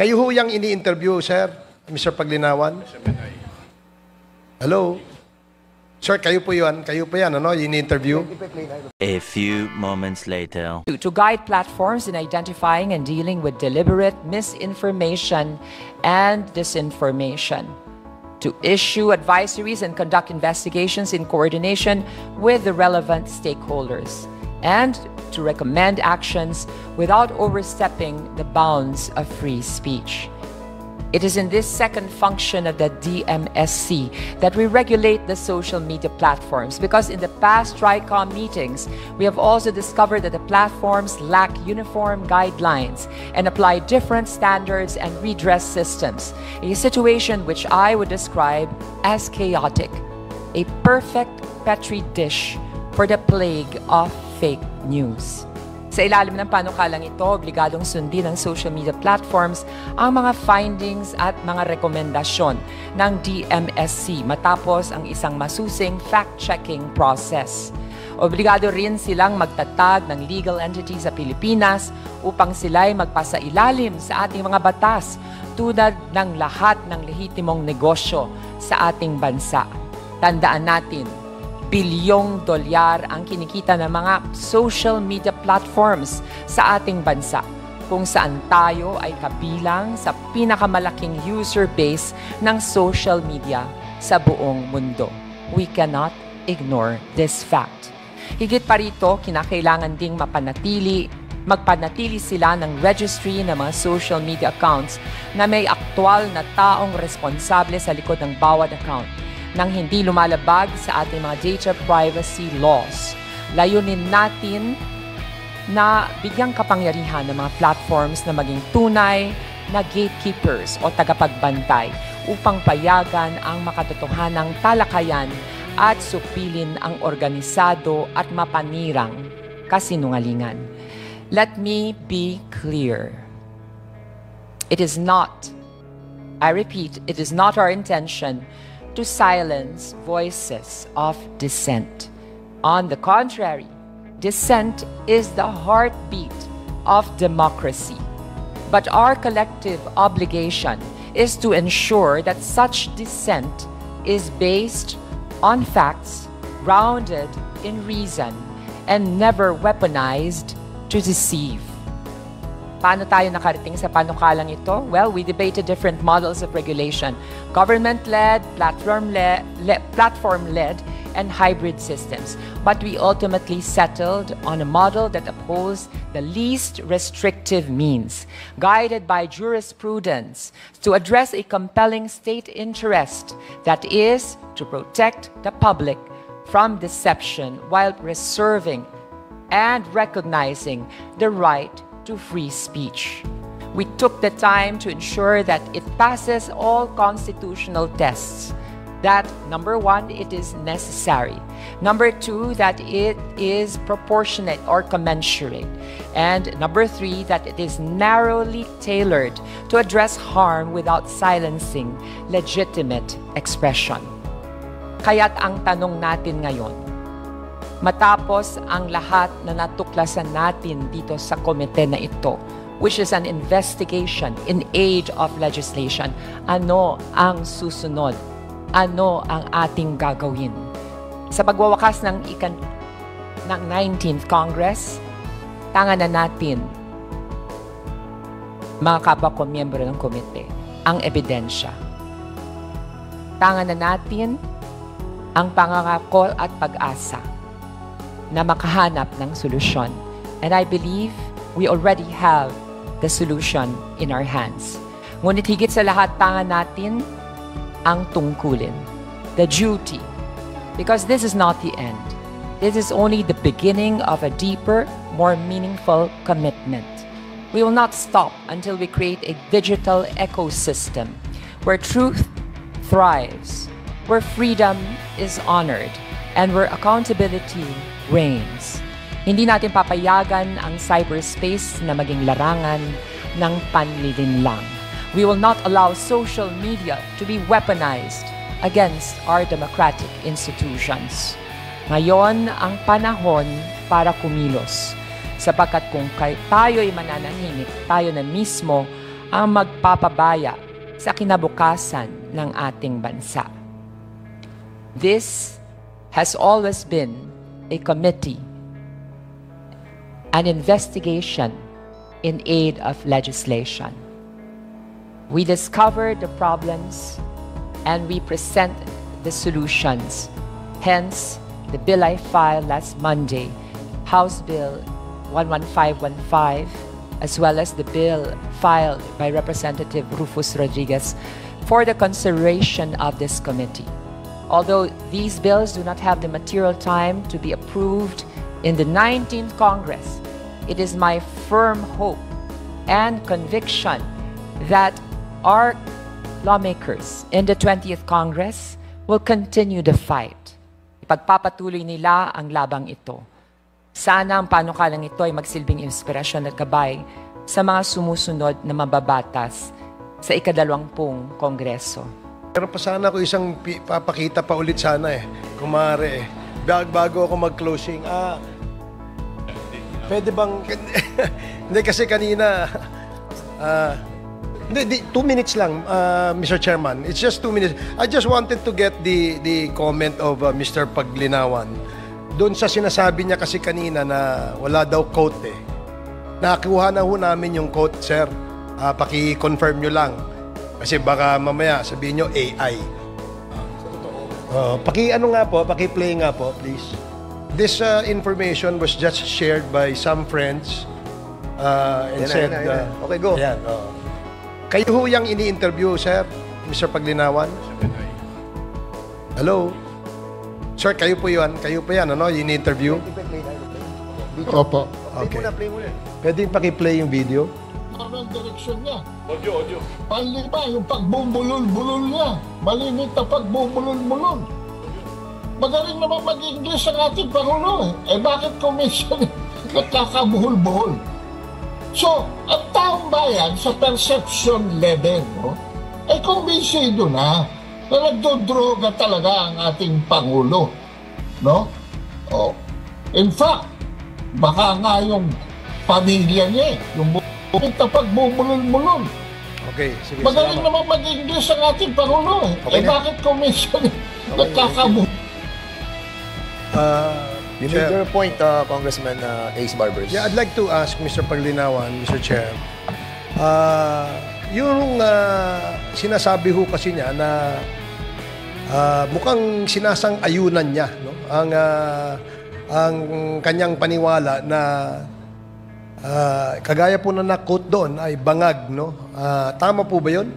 Kayo ho yung ini-interview, sir, Mr. Paglinawan? Hello? Sir, kayo po yan. Kayo po yan, ano? Ini-interview? A few moments later. To guide platforms in identifying and dealing with deliberate misinformation and disinformation. To issue advisories and conduct investigations in coordination with the relevant stakeholders. And to recommend actions without overstepping the bounds of free speech. It is in this second function of the DMSC that we regulate the social media platforms, because in the past TRICOM meetings, we have also discovered that the platforms lack uniform guidelines and apply different standards and redress systems, a situation which I would describe as chaotic, a perfect petri dish for the plague of fake news. Sa ilalim ng panukalang ito, obligadong sundin ng social media platforms ang mga findings at mga rekomendasyon ng DMSC matapos ang isang masusing fact-checking process. Obligado rin silang magtatag ng legal entity sa Pilipinas upang sila'y magpasailalim sa ating mga batas tulad ng lahat ng lehitimong negosyo sa ating bansa. Tandaan natin, bilyong dolyar ang kinikita ng mga social media platforms sa ating bansa, kung saan tayo ay kabilang sa pinakamalaking user base ng social media sa buong mundo. We cannot ignore this fact. Higit pa rito, kinakailangan ding magpanatili sila ng registry ng mga social media accounts na may aktwal na taong responsable sa likod ng bawat account, nang hindi lumalabag sa ating mga data privacy laws. Layunin natin na bigyang kapangyarihan ng mga platforms na maging tunay na gatekeepers o tagapagbantay upang payagan ang makatotohanang talakayan at supilin ang organisado at mapanirang kasinungalingan. Let me be clear. It is not, I repeat, it is not our intention to silence voices of dissent. On the contrary, dissent is the heartbeat of democracy. But our collective obligation is to ensure that such dissent is based on facts, grounded in reason, and never weaponized to deceive. Paano tayo nakarating sa panukalang ito? Well, we debated different models of regulation: government-led, platform-led, and hybrid systems. But we ultimately settled on a model that upholds the least restrictive means, guided by jurisprudence, to address a compelling state interest, that is, to protect the public from deception while preserving and recognizing the right to free speech. We took the time to ensure that it passes all constitutional tests. That, number one, it is necessary. Number two, that it is proportionate or commensurate. And number three, that it is narrowly tailored to address harm without silencing legitimate expression. Kaya't ang tanong natin ngayon, matapos ang lahat na natuklasan natin dito sa komite na ito, which is an investigation in aid of legislation, ano ang susunod? Ano ang ating gagawin? Sa pagwawakas ng 19th Congress, tangan na natin, mga kapwa ko miyembro ng komite, ang ebidensya. Tangan na natin ang pangangako at pag-asa na makahanap ng solusyon. And I believe we already have the solution in our hands. Ngunit higit sa lahat, tangan natin ang tungkulin, the duty. Because this is not the end. This is only the beginning of a deeper, more meaningful commitment. We will not stop until we create a digital ecosystem where truth thrives, where freedom is honored, and where accountability reigns. Hindi natin papayagan ang cyberspace na maging larangan ng panlilinlang. We will not allow social media to be weaponized against our democratic institutions. Ngayon ang panahon para kumilos, sapagkat kung tayo'y mananahimik, tayo na mismo ang magpapabaya sa kinabukasan ng ating bansa. This has always been a committee, an investigation in aid of legislation. We discover the problems and we present the solutions. Hence, the bill I filed last Monday, House Bill 11515, as well as the bill filed by Representative Rufus Rodriguez for the consideration of this committee. Although these bills do not have the material time to be approved in the 19th Congress, it is my firm hope and conviction that our lawmakers in the 20th Congress will continue the fight. Ipagpapatuloy nila ang labang ito. Sana ang panukalang ito ay magsilbing inspirasyon at gabay sa mga sumusunod na mababatas sa ika-20 Kongreso. Pero pa sana ko isang papakita pa ulit sana kung maaari bago ako mag-closing. Pwede bang... Hindi kasi kanina... Hindi, 2 minutes lang, Mr. Chairman. It's just 2 minutes. I just wanted to get the comment of Mr. Paglinawan. Doon sa sinasabi niya kasi kanina na wala daw quote Nakuha na ho namin yung quote, sir. Paki-confirm nyo lang. Kasi baka mamaya sabihin nyo AI. Paki-play nga po, please. This information was just shared by some friends and said... Okay, go. Ayan, Kayo ho yung ini-interview, sir, Mr. Paglinawan? Hello? Sir, kayo po yan, ini-interview? Opo. Okay. Pwede paki-play yung video? Ang direksyon niya. Audio. Pali ba yung pagbubulol-bulol niya? Malimit na pagbubulol-bulol. Magaling naman mag-English ang ating Pangulo bakit commission nagkakabuhol-buhol? So, ang taong bayan sa perception level, kumbinsido na nagdodroga talaga ang ating Pangulo. No? In fact, baka nga yung pamilya niya, yung na pagbubulol-bulol. Okay, sige. Magaling naman mag-English ang ating Pangulo bakit commission nagkakabuhol? You made your point, Congressman Ace Barbers. Yeah, I'd like to ask Mr. Paglinawan, Mr. Chair. Yung sinasabi ho kasi niya na mukhang sinasang-ayunan niya, no? Ang kanyang paniwala na kagaya po na na-quote doon ay bangag, no? Tama po ba yun?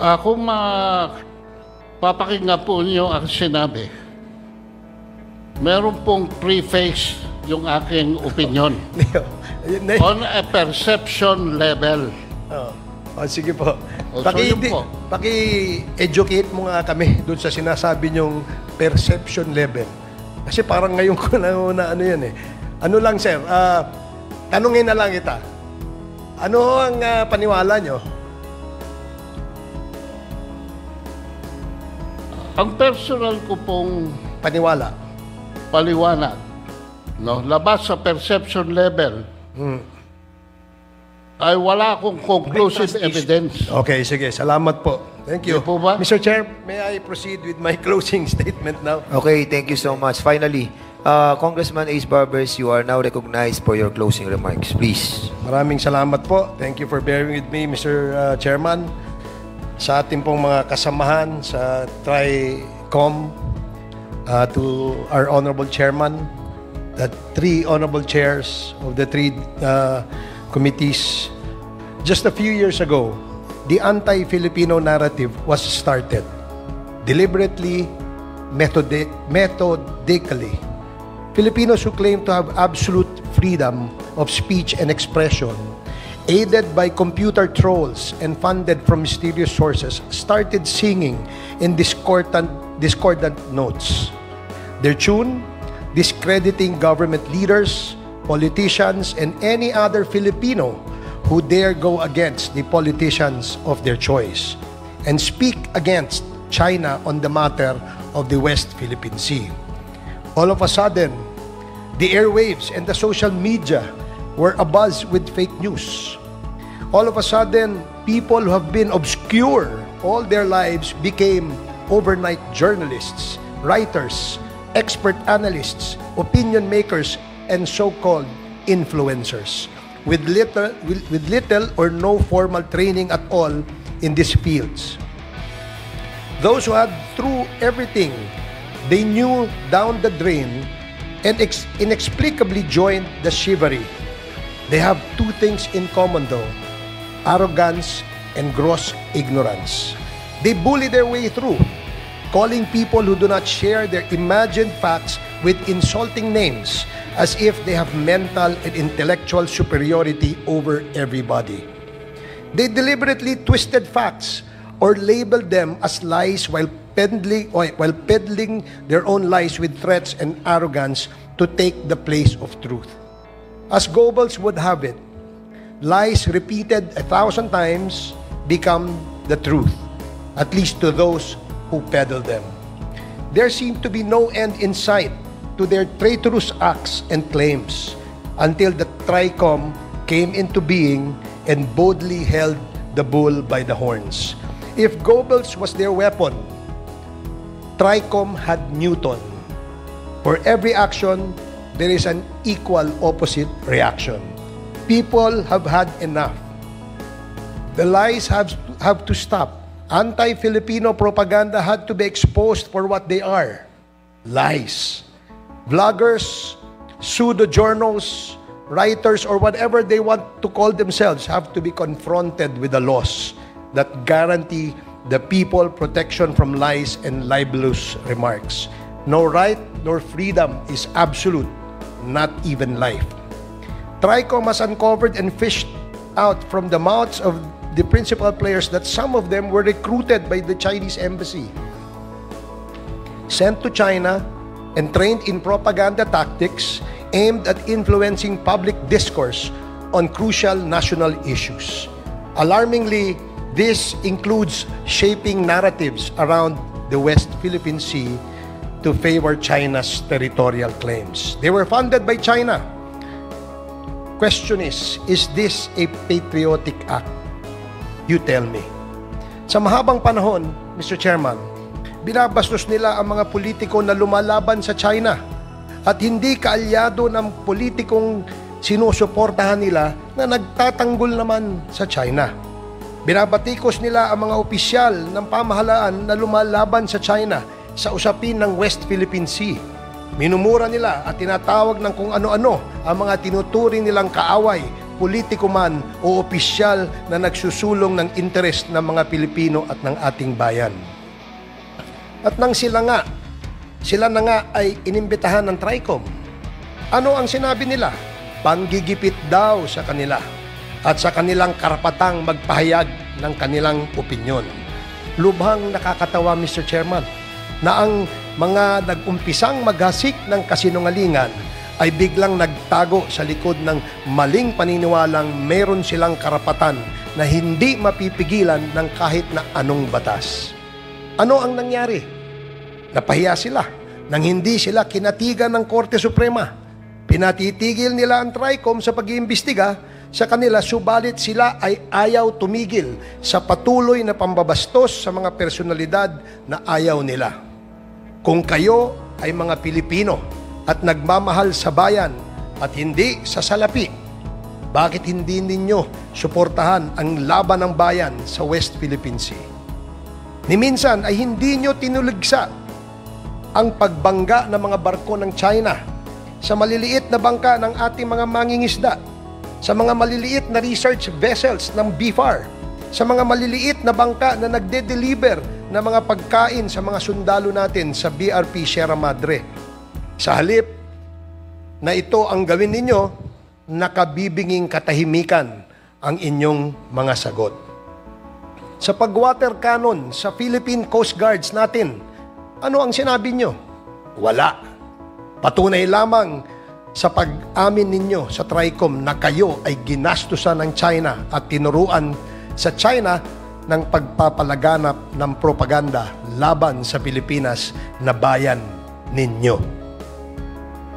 Kung papakinggan po niyo ang sinabi, meron pong preface yung aking opinion on a perception level. Sige po. So yun po. Paki-educate mo nga kami doon sa sinasabi niyong perception level. Kasi parang ngayon ko na ano yan Ano lang, sir, tanungin na lang kita. Ano ang paniwala niyo? Ang personal ko pong paliwanag, no, labas sa perception level, ay wala akong conclusive evidence. Okay, sige. Salamat po. Thank you. Hindi po ba? Mr. Chair, may I proceed with my closing statement now? Okay, thank you so much. Finally, Congressman Ace Barbers, you are now recognized for your closing remarks. Please. Maraming salamat po. Thank you for bearing with me, Mr. Chairman. Sa ating pong mga kasamahan sa TRICOM, to our Honorable Chairman, the 3 Honorable Chairs of the 3 committees. Just a few years ago, the anti-Filipino narrative was started. Deliberately, methodically. Filipinos who claim to have absolute freedom of speech and expression, aided by computer trolls and funded from mysterious sources, started singing in discordant notes. Their tune, discrediting government leaders, politicians, and any other Filipino who dare go against the politicians of their choice and speak against China on the matter of the West Philippine Sea. All of a sudden, the airwaves and the social media were abuzz with fake news. All of a sudden, people who have been obscure all their lives became overnight journalists, writers, expert analysts, opinion makers, and so-called influencers with little or no formal training at all in these fields. Those who had through everything they knew down the drain and inexplicably joined the chivalry. They have two things in common though: arrogance and gross ignorance. They bully their way through, calling people who do not share their imagined facts with insulting names as if they have mental and intellectual superiority over everybody. They deliberately twisted facts or labeled them as lies while peddling their own lies with threats and arrogance to take the place of truth. As Goebbels would have it, lies repeated 1,000 times become the truth, at least to those who peddle them. There seemed to be no end in sight to their traitorous acts and claims until the TRICOM came into being and boldly held the bull by the horns. If Goebbels was their weapon, TRICOM had Newton. For every action, there is an equal opposite reaction. People have had enough. The lies have to stop. Anti-Filipino propaganda had to be exposed for what they are: lies. Vloggers, pseudo-journals, writers, or whatever they want to call themselves have to be confronted with the laws that guarantee the people protection from lies and libelous remarks. No right nor freedom is absolute, not even life. TRICOM has uncovered and fished out from the mouths of the principal players that some of them were recruited by the Chinese embassy, sent to China, and trained in propaganda tactics aimed at influencing public discourse on crucial national issues. Alarmingly, this includes shaping narratives around the West Philippine Sea to favor China's territorial claims. They were funded by China. Question is this a patriotic act? You tell me. Sa mahabang panahon, Mr. Chairman, binabastos nila ang mga politiko na lumalaban sa China at hindi kaalyado ng politikong sinusuportahan nila na nagtatanggol naman sa China. Binabatikos nila ang mga opisyal ng pamahalaan na lumalaban sa China sa usapin ng West Philippine Sea. Minumura nila at tinatawag ng kung ano-ano ang mga tinuturing nilang kaaway, politiko man o opisyal na nagsusulong ng interes ng mga Pilipino at ng ating bayan. At nang sila na nga ay inimbitahan ng TRICOM. Ano ang sinabi nila? Panggigipit daw sa kanila at sa kanilang karapatang magpahayag ng kanilang opinyon. Lubhang nakakatawa, Mr. Chairman, na ang mga nag-umpisang maghasik ng kasinungalingan ay biglang nagtago sa likod ng maling paniniwalang meron silang karapatan na hindi mapipigilan ng kahit na anong batas. Ano ang nangyari? Napahiya sila nang hindi sila kinatigan ng Korte Suprema. Pinatitigil nila ang TRICOM sa pag-iimbestiga sa kanila, subalit sila ay ayaw tumigil sa patuloy na pambabastos sa mga personalidad na ayaw nila. Kung kayo ay mga Pilipino at nagmamahal sa bayan at hindi sa salapi, bakit hindi ninyo suportahan ang laban ng bayan sa West Philippine Sea? Ni minsan ay hindi nyo tinuligsa ang pagbangga ng mga barko ng China sa maliliit na bangka ng ating mga mangingisda, sa mga maliliit na research vessels ng BFAR, sa mga maliliit na bangka na nagde-deliver ng mga pagkain sa mga sundalo natin sa BRP Sierra Madre. Sa halip na ito ang gawin ninyo, nakabibinging katahimikan ang inyong mga sagot. Sa pag-water cannon sa Philippine Coast Guards natin, ano ang sinabi nyo? Wala. Patunay lamang sa pag-amin ninyo sa TRICOM na kayo ay ginastusan ng China at tinuruan sa China ng pagpapalaganap ng propaganda laban sa Pilipinas na bayan ninyo.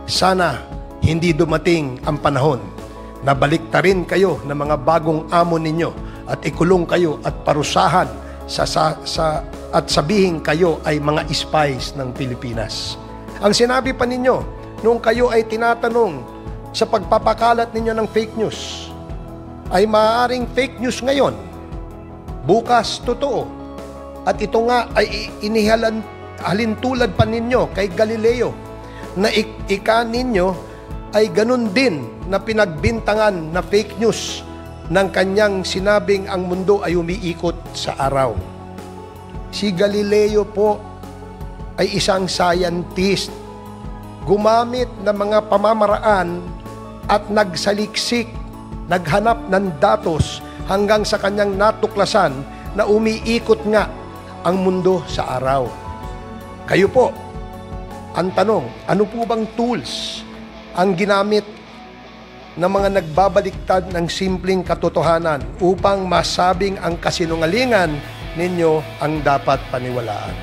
Sana hindi dumating ang panahon Nabaliktarin kayo ng mga bagong amo ninyo at ikulong kayo at parusahan at sabihin kayo ay mga spies ng Pilipinas. Ang sinabi pa ninyo, nung kayo ay tinatanong sa pagpapakalat ninyo ng fake news, ay maaaring fake news ngayon, bukas totoo. At ito nga ay halintulad pa ninyo kay Galileo na ika ninyo ay ganun din na pinagbintangan na fake news ng kanyang sinabing ang mundo ay umiikot sa araw. Si Galileo po ay isang scientist. Gumamit ng mga pamamaraan at nagsaliksik, naghanap ng datos hanggang sa kanyang natuklasan na umiikot nga ang mundo sa araw. Kayo po, ang tanong, ano po bang tools ang ginamit ng mga nagbabaliktad ng simpleng katotohanan upang masabing ang kasinungalingan ninyo ang dapat paniwalaan?